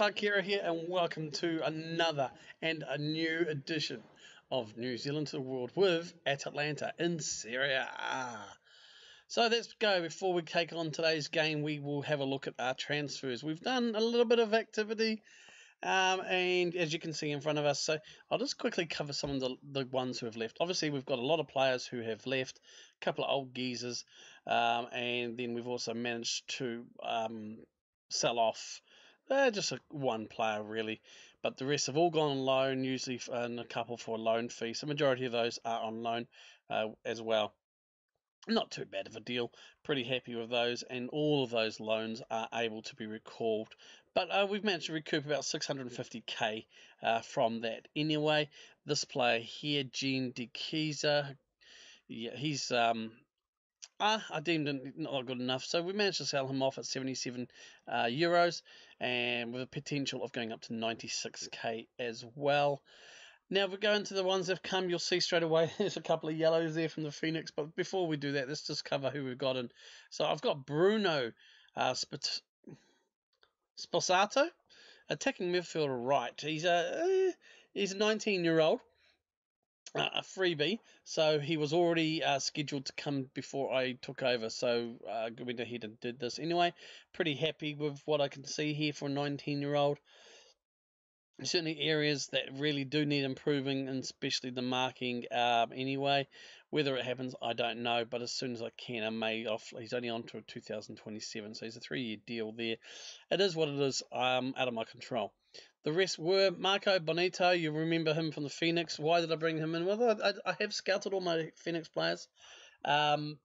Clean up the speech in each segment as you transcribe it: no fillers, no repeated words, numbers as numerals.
Parkera here, and welcome to another and a new edition of New Zealand to the World with Atalanta in Serie A. So let's go. Before we take on today's game, we will have a look at our transfers. We've done a little bit of activity, and as you can see in front of us, so I'll just quickly cover some of the ones who have left. Obviously, we've got a lot of players who have left, a couple of old geezers, and then we've also managed to sell off just one player really, but the rest have all gone on loan, usually and a couple for a loan fee. So majority of those are on loan as well. Not too bad of a deal. Pretty happy with those, and all of those loans are able to be recalled. But we've managed to recoup about 650k from that anyway. This player here, Gene De Keyser, yeah, he's I deemed him not good enough, so we managed to sell him off at 77 euros, and with a potential of going up to 96k as well. Now, if we go into the ones that have come, you'll see straight away there's a couple of yellows there from the Phoenix. But before we do that, let's just cover who we've got in. So I've got Bruno Sposato, attacking midfielder right. He's a 19-year-old. A freebie, so he was already scheduled to come before I took over, so went ahead and did this anyway. Pretty happy with what I can see here for a 19-year-old. Certainly areas that really do need improving, and especially the marking anyway. Whether it happens, I don't know, but as soon as I can, I may off. He's only on to 2027, so he's a 3-year deal there. It is what it is, out of my control. The rest were Marco Bonito. You remember him from the Phoenix. Why did I bring him in? Well, I have scouted all my Phoenix players. And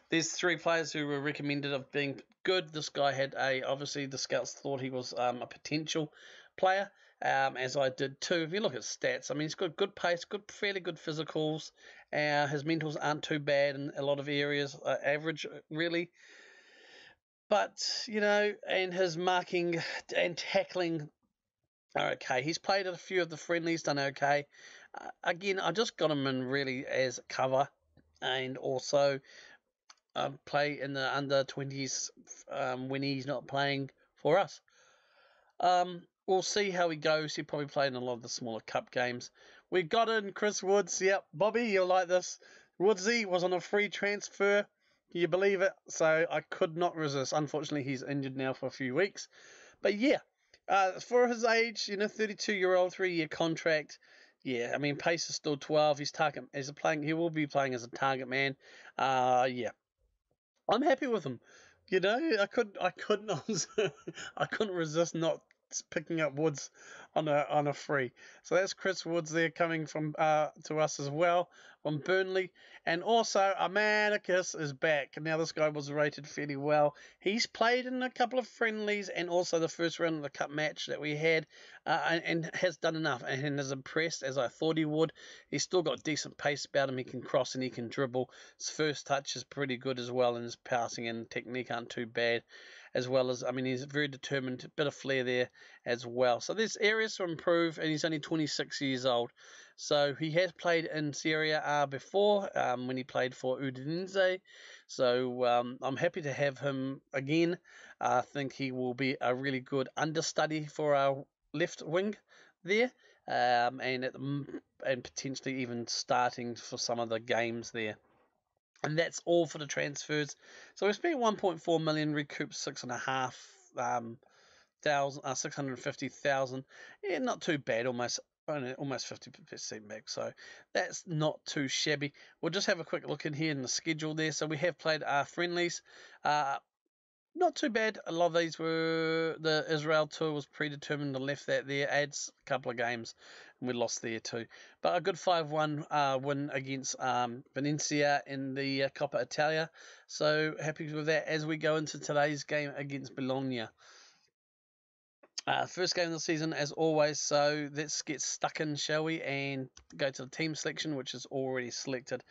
there's 3 players who were recommended of being good. This guy had obviously the scouts thought he was a potential player, as I did too. If you look at stats, I mean, he's got good pace, fairly good physicals. His mentals aren't too bad in a lot of areas, average really. But, you know, and his marking and tackling are okay. He's played at a few of the friendlies, done okay. Again, I just got him in really as cover, and also play in the under-20s when he's not playing for us. We'll see how he goes. He'll probably play in a lot of the smaller cup games. We got in Chris Woods. Yep, Bobby, you'll like this. Woodsy was on a free transfer. Can you believe it? So I could not resist. Unfortunately, he's injured now for a few weeks. But yeah, for his age, you know, 32-year-old, 3-year contract. Yeah, I mean, pace is still 12. He will be playing as a target man. Yeah, I'm happy with him. You know, I couldn't resist not picking up Woods on a free. So that's Chris Woods there coming from to us as well from Burnley. And also Amanicus is back. Now this guy was rated fairly well. He's played in a couple of friendlies and also the first round of the cup match that we had, and has done enough and has impressed as I thought he would. He's still got decent pace about him. He can cross and he can dribble. His first touch is pretty good as well, and his passing and technique aren't too bad. As well as, I mean, he's very determined, a bit of flair there as well. So there's areas to improve, and he's only 26 years old. So he has played in Serie A before, when he played for Udinese. So I'm happy to have him again. I think he will be a really good understudy for our left wing there, and potentially even starting for some of the games there. And that's all for the transfers. So we spent 1.4 million, recouped 650,000. Yeah, not too bad. Almost 50% back. So that's not too shabby. We'll just have a quick look in here in the schedule there. So we have played our friendlies. Not too bad. A lot of these were the Israel tour was predetermined and left that there. Adds a couple of games and we lost there too. But a good 5-1 win against Valencia in the Coppa Italia. So happy with that as we go into today's game against Bologna. First game of the season as always, so let's get stuck in, shall we, and go to the team selection, which is already selected.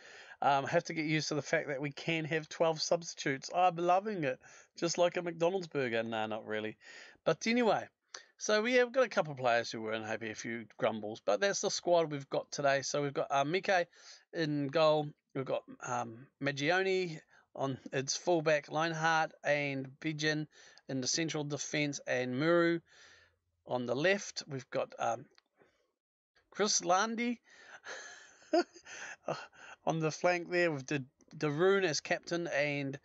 I have to get used to the fact that we can have 12 substitutes. I'm loving it, just like a McDonald's burger. Nah, not really. But anyway, so we have got a couple of players who were unhappy, a few grumbles, but that's the squad we've got today. So we've got Mike in goal, we've got Magione on its fullback, Leinhardt and Bijan in the central defence, and Muru on the left. We've got Chris Landy on the flank there with Darun as captain, and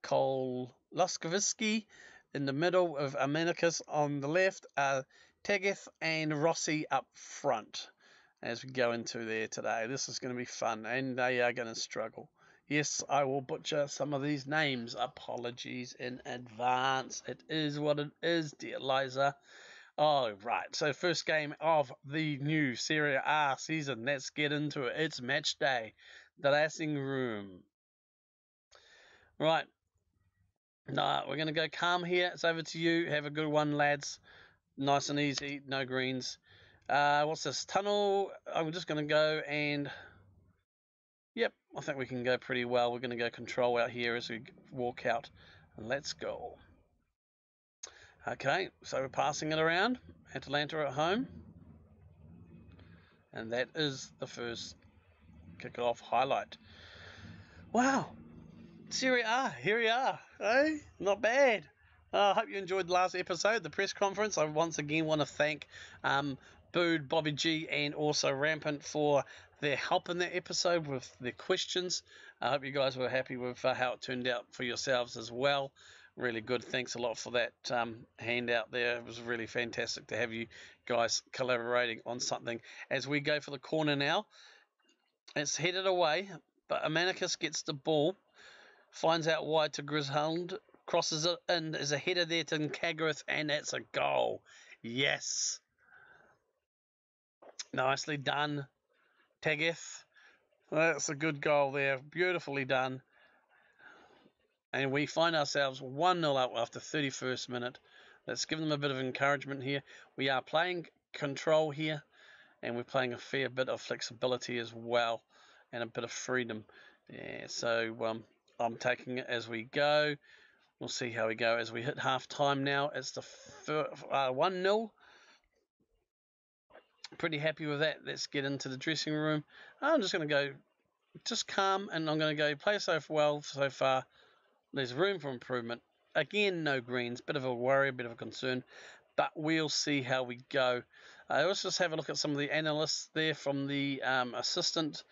Cole Luskovitsky in the middle of Amenicus on the left, Tegeth and Rossi up front as we go into there today. This is going to be fun, and they are going to struggle. Yes, I will butcher some of these names. Apologies in advance. It is what it is, dear Liza. Oh, right. So first game of the new Serie A season. Let's get into it. It's match day. The dressing room. Right. No, we're going to go calm here. It's over to you. Have a good one, lads. Nice and easy. No greens. What's this? Tunnel. I'm just going to go and... Yep, I think we can go pretty well. We're going to go control out here as we walk out. Let's go. Okay, so we're passing it around. Atalanta at home. And that is the first kick-off highlight. Wow. Serie A, here we are. Hey, not bad. I hope you enjoyed the last episode, the press conference. I once again want to thank Bood, Bobby G, and also Rampant for their help in that episode with their questions. I hope you guys were happy with how it turned out for yourselves as well. Really good. Thanks a lot for that handout there. It was really fantastic to have you guys collaborating on something. As we go for the corner now, it's headed away, but Amanicus gets the ball, finds out wide to Grishold, crosses it in, there's a header there to Nkagareth, and that's a goal. Yes. Nicely done, Tegeth. That's a good goal there. Beautifully done. And we find ourselves 1-0 up after 31st minute. Let's give them a bit of encouragement here. We are playing control here, and we're playing a fair bit of flexibility as well, and a bit of freedom. Yeah, so I'm taking it as we go. We'll see how we go as we hit half time now. It's the 1-0. Pretty happy with that. Let's get into the dressing room. I'm just going to go just calm, and I'm going to go play so well so far. There's room for improvement. Again, no greens. Bit of a worry, a bit of a concern. But we'll see how we go. Let's just have a look at some of the analysts there from the assistant.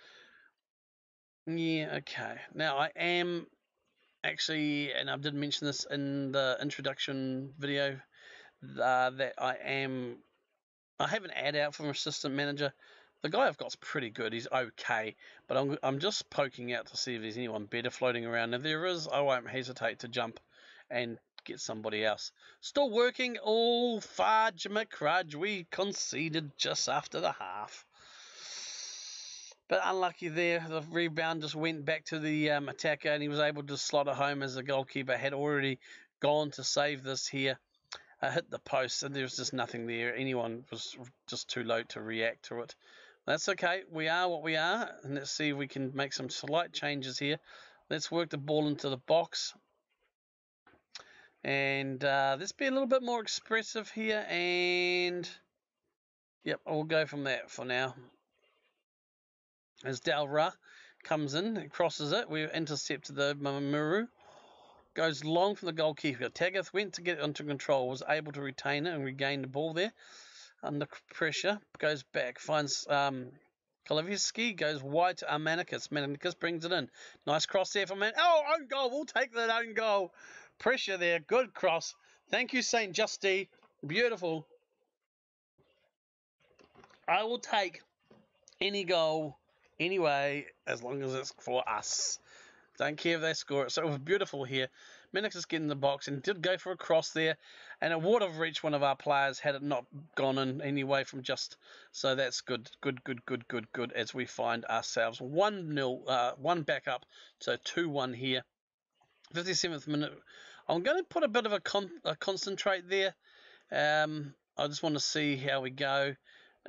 Yeah, okay. Now, I am actually, and I did mention this in the introduction video, that I have an ad out for an assistant manager. The guy I've got's pretty good. He's okay. But I'm just poking out to see if there's anyone better floating around. If there is, I won't hesitate to jump and get somebody else. Still working. Oh, fudge McCrudge. We conceded just after the half. But unlucky there. The rebound just went back to the attacker, and he was able to slot it home as the goalkeeper had already gone to save this here. Hit the post, and there was just nothing there. Anyone was just too low to react to it. That's okay. We are what we are. And let's see if we can make some slight changes here. Let's work the ball into the box. And let's be a little bit more expressive here. And, yep, we'll go from that for now. As Dalra comes in and crosses it, we intercepted the Muru. Goes long from the goalkeeper. Tagath went to get it under control, was able to retain it and regain the ball there. Under pressure, goes back, finds Kolovsky, goes wide to Amanicus. Amanicus brings it in. Nice cross there from Man. Oh, own goal. We'll take that own goal. Pressure there. Good cross. Thank you, St. Justy. Beautiful. I will take any goal anyway, as long as it's for us. Don't care if they score it. So it was beautiful here. Minix is getting the box and did go for a cross there, and it would have reached one of our players had it not gone in anyway from just. So that's good. Good as we find ourselves 1-0, one back up, so 2-1 here. 57th minute. I'm going to put a bit of a concentrate there. I just want to see how we go.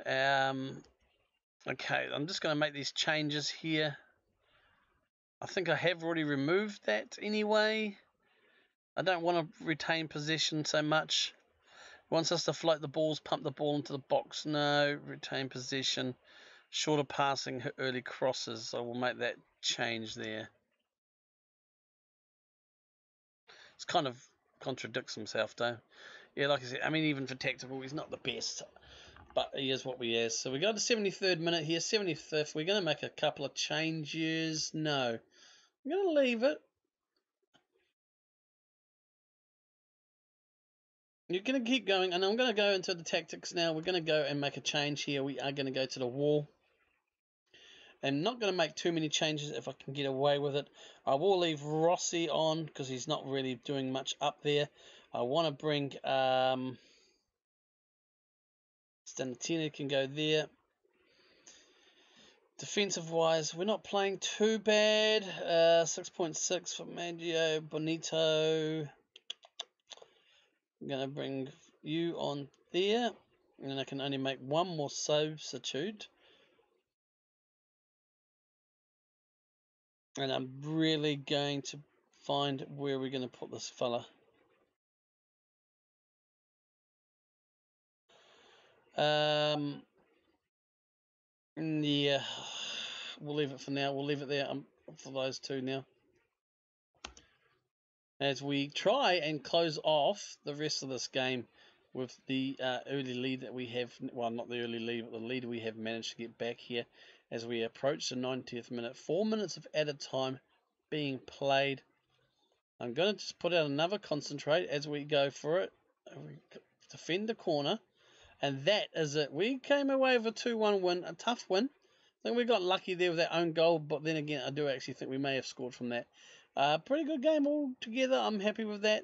Okay, I'm just going to make these changes here. I think I have already removed that anyway. I don't want to retain possession so much. He wants us to float the balls, pump the ball into the box. No, retain possession. Shorter passing, early crosses. I will make that change there. It's kind of contradicts himself, though. Yeah, like I said, I mean, even for tactical, he's not the best, but he is what we is. So we go to 73rd minute here, 75th. We're going to make a couple of changes. No, I'm going to leave it. You're going to keep going, and I'm going to go into the tactics now. We're going to go and make a change here. We are going to go to the wall. I'm not going to make too many changes if I can get away with it. I will leave Rossi on because he's not really doing much up there. I want to bring Stanatini can go there. Defensive wise, we're not playing too bad. 6.6 for Maggio, Bonito. I'm going to bring you on there. And then I can only make one more substitute. And I'm really going to find where we're going to put this fella. Yeah, we'll leave it for now. We'll leave it there for those two now. As we try and close off the rest of this game with the early lead that we have. Well, not the early lead, but the lead we have managed to get back here as we approach the 90th minute. 4 minutes of added time being played. I'm going to just put out another concentrate as we go for it. We defend the corner. And that is it. We came away with a 2-1 win, a tough win. I think we got lucky there with our own goal, but then again, I do actually think we may have scored from that. Pretty good game altogether. I'm happy with that.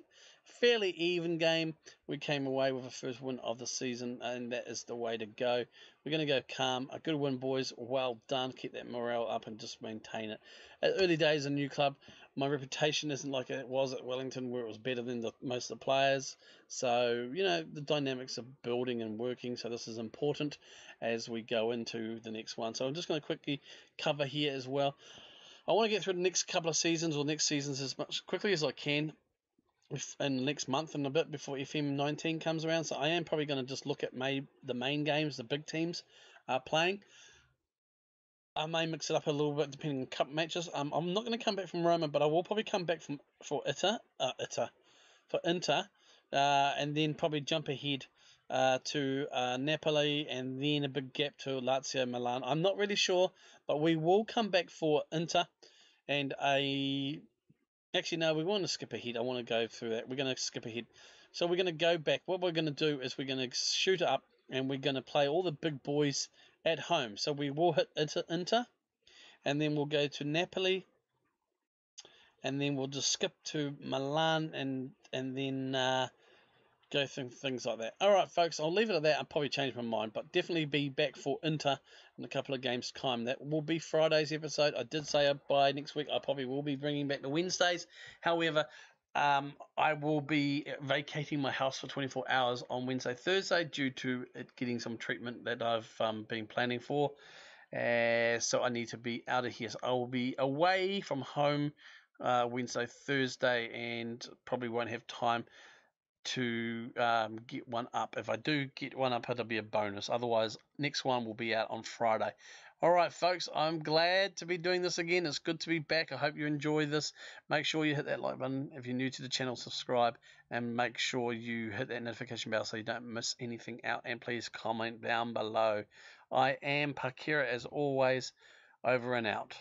Fairly even game. We came away with a first win of the season, and that is the way to go. We're going to go calm. A good win, boys. Well done. Keep that morale up and just maintain it. At early days in a new club, my reputation isn't like it was at Wellington, where it was better than most of the players. So, you know, the dynamics of building and working. So this is important as we go into the next one. So I'm just going to quickly cover here as well. I want to get through the next couple of seasons or next seasons as much quickly as I can in the next month and a bit before FM19 comes around. So I am probably going to just look at the main games, the big teams are playing. I may mix it up a little bit depending on cup matches. I'm not going to come back from Roma, but I will probably come back for Inter, and then probably jump ahead to Napoli, and then a big gap to Lazio, Milan. I'm not really sure, but we will come back for Inter, and actually no, we want to skip ahead. I want to go through that. We're going to skip ahead, so we're going to go back. What we're going to do is we're going to shoot up, and we're going to play all the big boys at home. So we will hit Inter, and then we'll go to Napoli, and then we'll just skip to Milan, and then go through things like that. Alright folks, I'll leave it at that. I'll probably change my mind, but definitely be back for Inter in a couple of games time. That will be Friday's episode. I did say by next week I probably will be bringing back the Wednesdays. However, I will be vacating my house for 24 hours on Wednesday, Thursday due to it getting some treatment that I've been planning for. So I need to be out of here. So I will be away from home Wednesday, Thursday, and probably won't have time to get one up. If I do get one up, it'll be a bonus. Otherwise, next one will be out on Friday. Alright folks, I'm glad to be doing this again. It's good to be back. I hope you enjoy this. Make sure you hit that like button. If you're new to the channel, subscribe, and make sure you hit that notification bell so you don't miss anything out, and please comment down below. I am Parkera as always. Over and out.